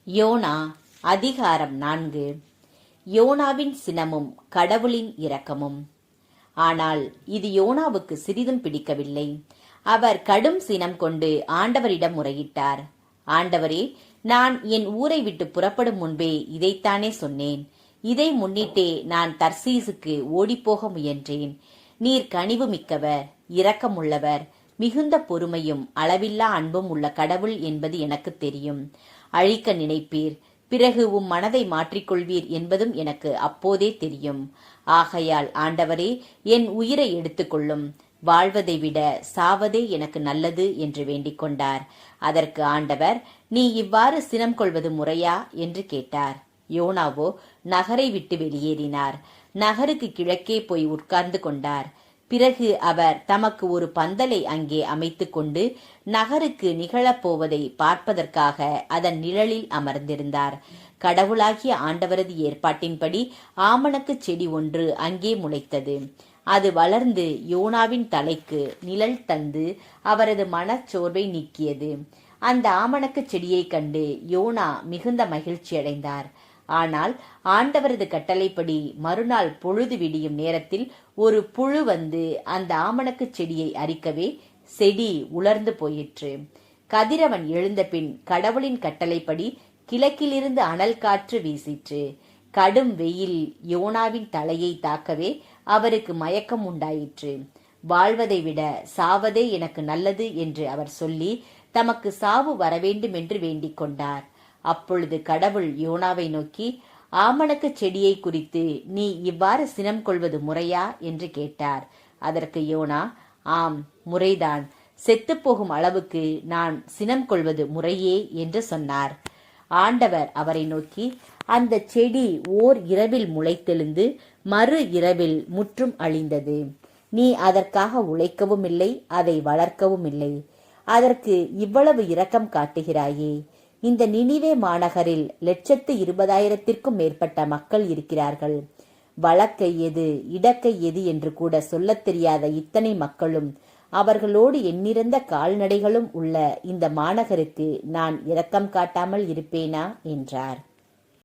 YONO அதிகாரம் 4. யோனாவின் சினமும் கடவுளின் இரக்கமும். ஆனால் இது யோனாவுக்கு சிறிதும் பிடிக்கவில்லை. அவர் கடும் சினம் கொண்டு ஆண்டவரிடம் முறையிட்டார். ஆண்டவரே, நான் என் ஊரை விட்டு புறப்படும் முன்பே இதைத்தானே சொன்னேன். இதை முன்னிட்டே நான் தர்சீசுக்கு ஓடிப்போக முயன்றேன். நீர் கனிவு மிக்கவர், இரக்கமுள்ளவர், மிகுந்த பொறுமையும் அளவில்லா அன்பும் உள்ள கடவுள் என்பது எனக்கு தெரியும். அழிக்க நினைப்பீர், பிறகு உம் மனதை மாற்றிக்கொள்வீர் என்பதும் எனக்கு அப்போதே தெரியும். ஆகையால் ஆண்டவரே, என் உயிரை எடுத்துக்கொள்ளும். வாழ்வதை விட சாவதே எனக்கு நல்லது என்று வேண்டிக் கொண்டார். அதற்கு ஆண்டவர், நீ இவ்வாறு சினம் கொள்வது முறையா என்று கேட்டார். யோனாவோ நகரை விட்டு வெளியேறினார். நகருக்கு கிழக்கே போய் உட்கார்ந்து கொண்டார். பிறகு அவர் தமக்கு ஒரு பந்தலை அங்கே அமைத்து கொண்டு நகருக்கு நிகழப்போவதை பார்ப்பதற்காக அதன் நிழலில் அமர்ந்திருந்தார். கடவுளாகிய ஆண்டவரது ஏற்பாட்டின்படி ஆமணக்கு செடி ஒன்று அங்கே முளைத்தது. அது வளர்ந்து யோனாவின் தலைக்கு நிழல் தந்து அவரது மனச்சோர்வை நீக்கியது. அந்த ஆமணக்கு செடியை கண்டு யோனா மிகுந்த மகிழ்ச்சியடைந்தார். ஆனால் ஆண்டவரது கட்டளைப்படி மறுநாள் பொழுது விடியும் நேரத்தில் ஒரு புழு வந்து அந்த ஆமணக்கு செடியை அரிக்கவே செடி உலர்ந்து போயிற்று. கதிரவன் எழுந்த பின் கடவுளின் கட்டளைப்படி கிழக்கிலிருந்து அனல் காற்று வீசிற்று. கடும் வெயில் யோனாவின் தலையை தாக்கவே அவருக்கு மயக்கம் உண்டாயிற்று. வாழ்வதை விட சாவதே எனக்கு நல்லது என்று அவர் சொல்லி தமக்கு சாவு வரவேண்டும் என்று வேண்டிக் கொண்டார். அப்பொழுது கடவுள் யோனாவை நோக்கி, ஆமணக்கு செடியை குறித்து நீ இவ்வாறு சினம் கொள்வது முறையா என்று கேட்டார். அதற்கு யோனா, ஆம், முறைதான். செத்துப்போகும் அளவுக்கு நான் சினம் கொள்வது முறையே என்று சொன்னார். ஆண்டவர் அவரை நோக்கி, அந்த செடி ஓர் இரவில் முளைத்தெழுந்து மறு இரவில் முற்றும் அழிந்தது. நீ அதற்காக உழைக்கவும் இல்லை, அதை வளர்க்கவும் இல்லை. அதற்கு இவ்வளவு இரக்கம் காட்டுகிறாயே? இந்த நினிவே மாநகரில் 120,000த்திற்கும் மேற்பட்ட மக்கள் இருக்கிறார்கள். வழக்கை எது இடக்கை எது என்று கூட சொல்லத் தெரியாத இத்தனை மக்களும் அவர்களோடு எண்ணிறந்த கால்நடைகளும் உள்ள இந்த மாநகருக்கு நான் இரக்கம் காட்டாமல் இருப்பேனா என்றார்.